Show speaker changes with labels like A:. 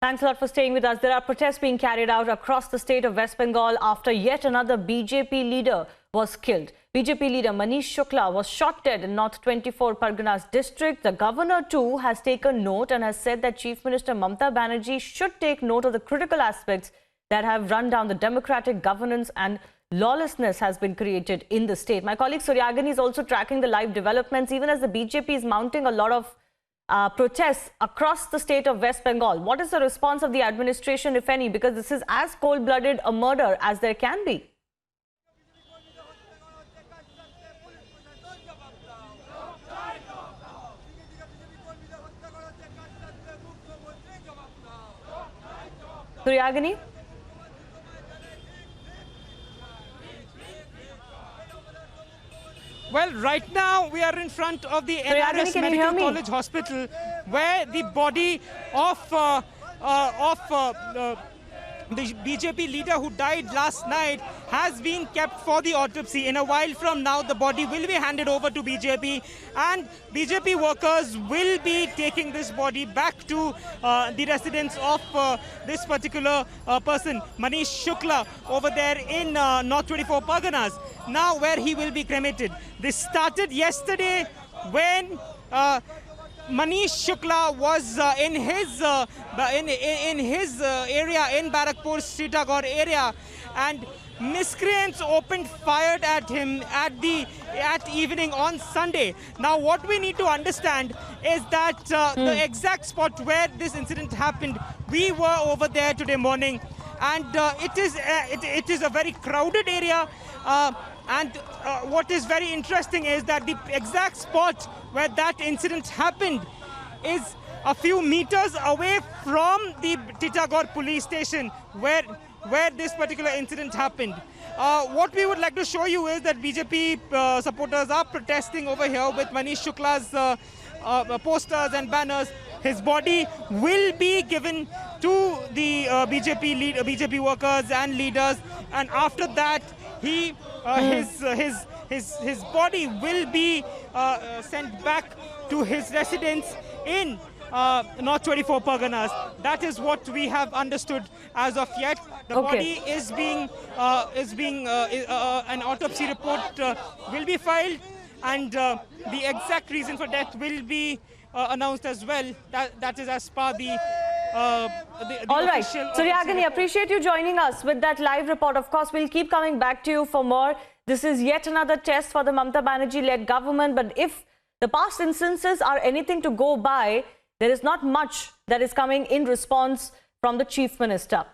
A: Thanks a lot for staying with us. There are protests being carried out across the state of West Bengal after yet another BJP leader was killed. BJP leader Manish Shukla was shot dead in North 24 Parganas district. The governor too has taken note and has said that Chief Minister Mamata Banerjee should take note of the critical aspects that have run down the democratic governance and lawlessness has been created in the state. My colleague Suryagani is also tracking the live developments even as the BJP is mounting a lot of protests across the state of West Bengal. What is the response of the administration, if any? Because this is as cold-blooded a murder as there can be. Suryagani?
B: Well, right now we are in front of the NRS Medical College Hospital, where the body of the BJP leader who died last night has been kept for the autopsy. In a while from now, the body will be handed over to BJP, and BJP workers will be taking this body back to the residence of this particular person, Manish Shukla, over there in North 24 Parganas, now where he will be cremated. This started yesterday when Manish Shukla was in his area in Barakpur, Sritagarh area, and miscreants opened fire at him at evening on Sunday. Now, what we need to understand is that the exact spot where this incident happened, we were over there today morning, and it is a very crowded area. And what is very interesting is that the exact spot where that incident happened is a few meters away from the Titagarh police station where this particular incident happened. What we would like to show you is that BJP supporters are protesting over here with Manish Shukla's posters and banners. His body will be given to the BJP workers and leaders, and after that, his body will be sent back to his residence in North 24 Parganas. That is what we have understood as of yet. The body is being an autopsy report will be filed, and the exact reason for death will be announced as well. That is as per the
A: all right, Suryagani, appreciate you joining us with that live report. Of course, we'll keep coming back to you for more. This is yet another test for the Mamata Banerjee-led government. But if the past instances are anything to go by, there is not much that is coming in response from the Chief Minister.